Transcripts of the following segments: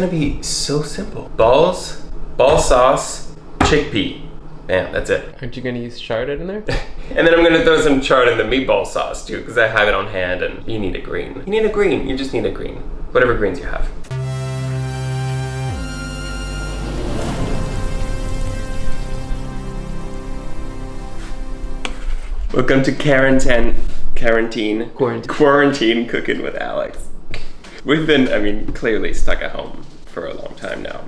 gonna be so simple. Balls, ball sauce, chickpea. Man, that's it. Aren't you gonna use chard in there? And then I'm gonna throw some chard in the meatball sauce too, because I have it on hand and you need a green. You need a green, you just need a green. Whatever greens you have. Welcome to quarantine cooking with Alex. We've been, clearly stuck at home for a long time now.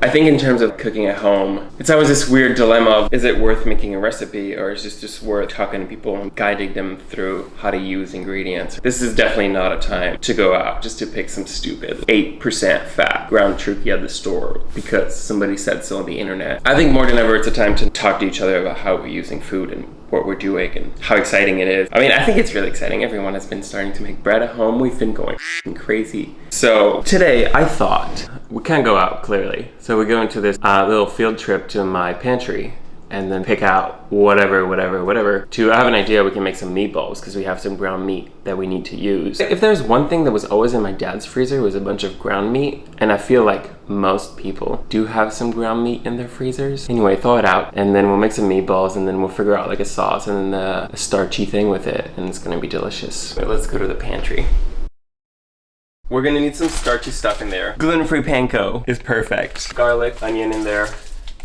I think in terms of cooking at home, it's always this weird dilemma of, is it worth making a recipe, or is it just worth talking to people and guiding them through how to use ingredients? This is definitely not a time to go out just to pick some stupid 8% fat ground turkey at the store because somebody said so on the internet. I think more than ever it's a time to talk to each other about how we're using food and what we're doing and how exciting it is. I think it's really exciting. Everyone has been starting to make bread at home. We've been going crazy. So today I thought we can't go out, clearly. So we're going to this little field trip to my pantry and then pick out whatever. I have an idea we can make some meatballs because we have some ground meat that we need to use. If there's one thing that was always in my dad's freezer, it was a bunch of ground meat. And I feel like most people do have some ground meat in their freezers. Anyway, thaw it out and then we'll make some meatballs and then we'll figure out like a sauce and then a starchy thing with it. And it's gonna be delicious. But let's go to the pantry. We're gonna need some starchy stuff in there. Gluten-free panko is perfect. Garlic, onion in there.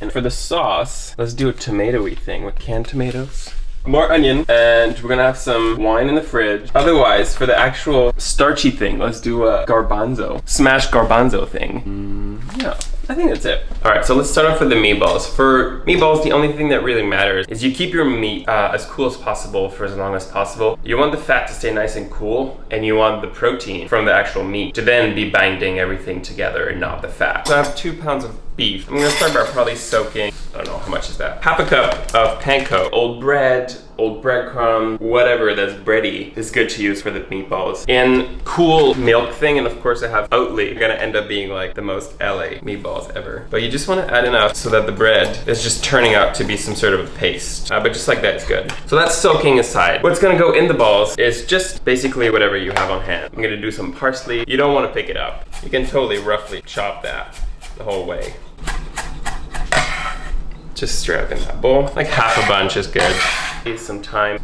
And for the sauce, let's do a tomatoey thing with canned tomatoes. More onion, and we're gonna have some wine in the fridge. Otherwise, for the actual starchy thing, let's do a garbanzo. Smashed garbanzo thing. Yeah, I think that's it. All right, so let's start off with the meatballs. For meatballs, the only thing that really matters is you keep your meat as cool as possible for as long as possible. You want the fat to stay nice and cool, and you want the protein from the actual meat to then be binding everything together and not the fat. So I have 2 pounds of beef. I'm gonna start by probably soaking, I don't know, how much is that? Half a cup of panko. Old bread, old breadcrumb, whatever that's bready is good to use for the meatballs. In cool milk thing, and of course I have Oatly. You're gonna end up being like the most LA meatballs ever. But you just wanna add enough so that the bread is just turning out to be some sort of a paste. But just like that is good. So that's soaking aside. What's gonna go in the balls is just basically whatever you have on hand. I'm gonna do some parsley. You don't wanna pick it up. You can totally roughly chop that the whole way. Just straight up in that bowl. Like half a bunch is good. Need some thyme.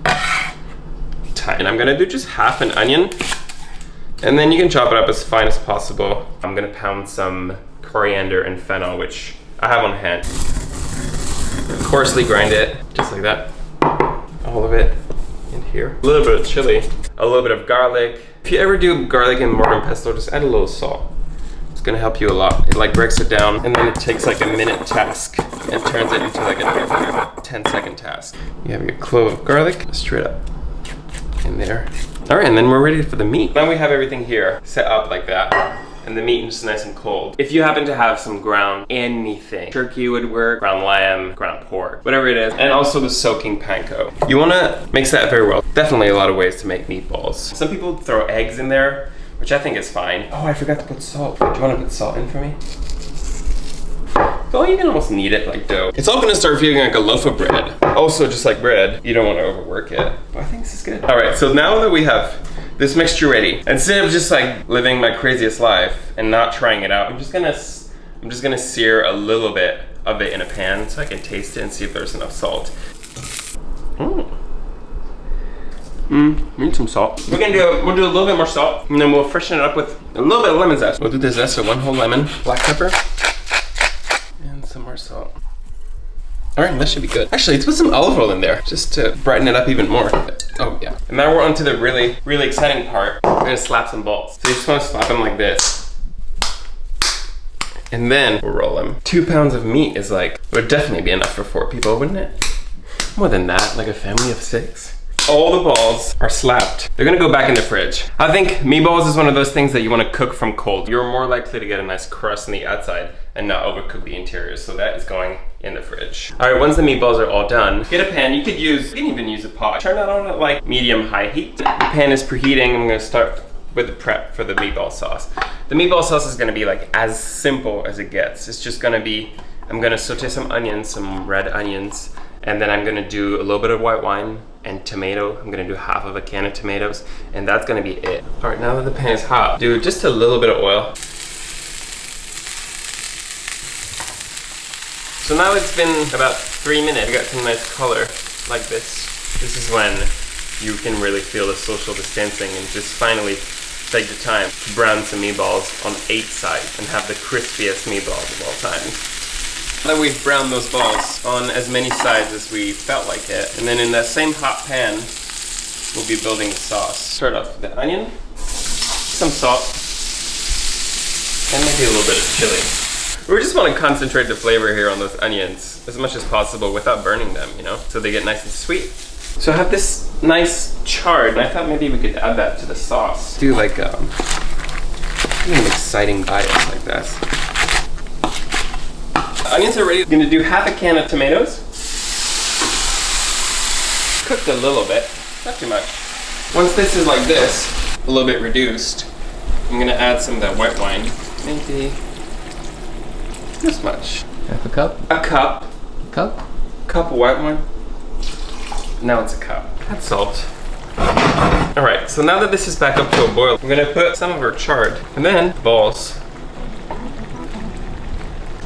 And I'm gonna do just half an onion. And then you can chop it up as fine as possible. I'm gonna pound some coriander and fennel, which I have on hand. Coarsely grind it, just like that. All of it in here. A little bit of chili, a little bit of garlic. If you ever do garlic and mortar and pesto, just add a little salt. It's gonna help you a lot. It like breaks it down and then it takes like a minute task and turns it into like a 10-second task. You have your clove of garlic straight up in there. All right, and then we're ready for the meat. Now we have everything here set up like that. And the meat is nice and cold. If you happen to have some ground anything, turkey would work, ground lamb, ground pork, whatever it is, and also the soaking panko. You wanna mix that very well. Definitely a lot of ways to make meatballs. Some people throw eggs in there, which I think is fine. Oh, I forgot to put salt. Do you wanna put salt in for me? Oh, you can almost knead it like dough. It's all gonna start feeling like a loaf of bread. Also, just like bread, you don't wanna overwork it. But I think this is good. All right, so now that we have this mixture ready, instead of just like living my craziest life and not trying it out, I'm just gonna sear a little bit of it in a pan so I can taste it and see if there's enough salt. We need some salt. We'll do a little bit more salt, and then we'll freshen it up with a little bit of lemon zest. We'll do the zest of 1 whole lemon, black pepper, and some more salt. All right, that should be good. Actually, let's put some olive oil in there just to brighten it up even more. Oh yeah. And now we're on to the really, really exciting part. We're gonna slap some balls. So you just wanna slap them like this. And then we'll roll them. 2 pounds of meat is like, would definitely be enough for 4 people, wouldn't it? More than that, like a family of 6. All the balls are slapped. They're gonna go back in the fridge. I think meatballs is one of those things that you wanna cook from cold. You're more likely to get a nice crust on the outside and not overcook the interior. So that is going in the fridge. All right, once the meatballs are all done, get a pan. You can even use a pot. Turn that on at like medium-high heat. The pan is preheating. I'm gonna start with the prep for the meatball sauce. The meatball sauce is gonna be like as simple as it gets. It's just gonna be, I'm gonna saute some onions, some red onions, and then I'm gonna do a little bit of white wine and tomato. I'm gonna do half of a can of tomatoes, and that's gonna be it. All right, now that the pan is hot, do just a little bit of oil. So now it's been about 3 minutes. We got some nice color like this. This is when you can really feel the social distancing and just finally take the time to brown some meatballs on 8 sides and have the crispiest meatballs of all time. Now that we've browned those balls on as many sides as we felt like it, and then in that same hot pan, we'll be building the sauce. Start off with the onion, some salt, and maybe a little bit of chili. We just want to concentrate the flavor here on those onions as much as possible without burning them, you know, so they get nice and sweet. So I have this nice chard, and I thought maybe we could add that to the sauce. Do like an exciting bias like this. Onions are ready. I'm gonna do half a can of tomatoes. Cooked a little bit, not too much. Once this is like this, a little bit reduced, I'm gonna add some of that white wine. Maybe this much. Half a cup? A cup. Cup? Cup of white wine. Now it's a cup. Add salt. All right, so now that this is back up to a boil, we're gonna put some of our chard and then balls.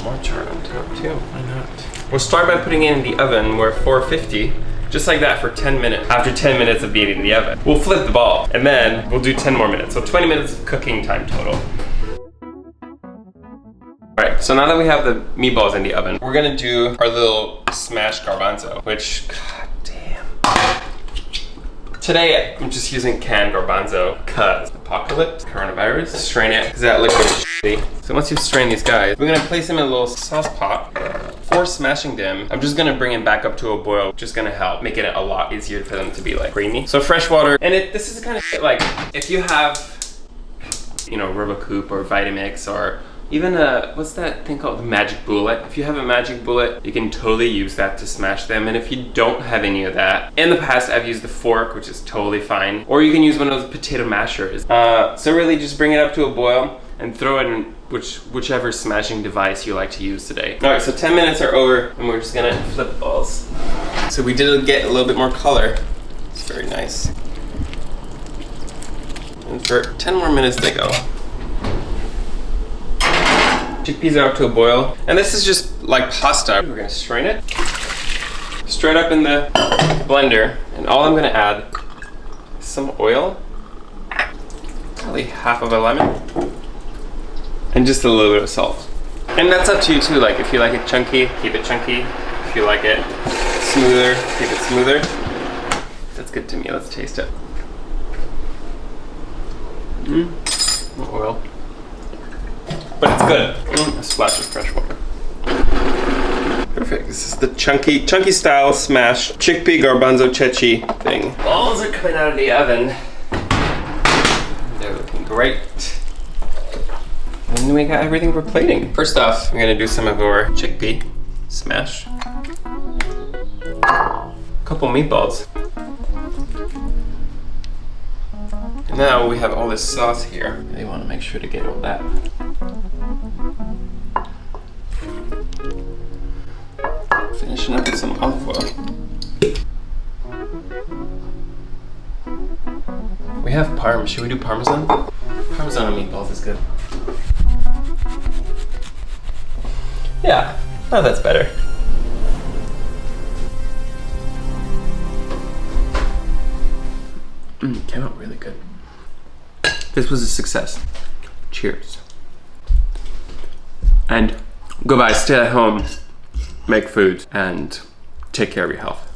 More chard on top too, why not? We'll start by putting it in the oven. We're at 450, just like that for 10 minutes. After 10 minutes of being in the oven, we'll flip the ball and then we'll do 10 more minutes. So 20 minutes of cooking time total. All right, so now that we have the meatballs in the oven, we're gonna do our little smashed garbanzo, which, god damn. Today, I'm just using canned garbanzo because apocalypse, coronavirus. Strain it, because that liquid is shitty. So once you've strained these guys, we're gonna place them in a little sauce pot. For smashing them, I'm just gonna bring them back up to a boil, just gonna help make it a lot easier for them to be like creamy. So fresh water, and this is the kind of shit, like, if you have, you know, Rubacoup or Vitamix or even what's that thing called? The Magic Bullet. If you have a Magic Bullet, you can totally use that to smash them. And if you don't have any of that, in the past I've used the fork, which is totally fine. Or you can use one of those potato mashers. So really just bring it up to a boil and throw it in whichever smashing device you like to use today. All right, so 10 minutes are over and we're just gonna flip the balls. So we did get a little bit more color. It's very nice. And for 10 more minutes they go. Chickpeas are up to a boil, and this is just like pasta. We're gonna strain it straight up in the blender, and all I'm gonna add is some oil, probably half of a lemon, and just a little bit of salt. And that's up to you too, like if you like it chunky, keep it chunky. If you like it smoother, keep it smoother. That's good to me, let's taste it. Oil. But it's good. A splash of fresh water. Perfect. This is the chunky style smash chickpea garbanzo chechi thing. Balls are coming out of the oven. They're looking great. And then we got everything for plating. First off, we're gonna do some of our chickpea smash. A couple meatballs. And now we have all this sauce here. They want to make sure to get all that. Finishing up with some olive oil. We have parm. Should we do parmesan? Parmesan on meatballs is good. Yeah, oh, that's better. Came out really good. This was a success. Cheers. And goodbye, stay at home, make food, and take care of your health.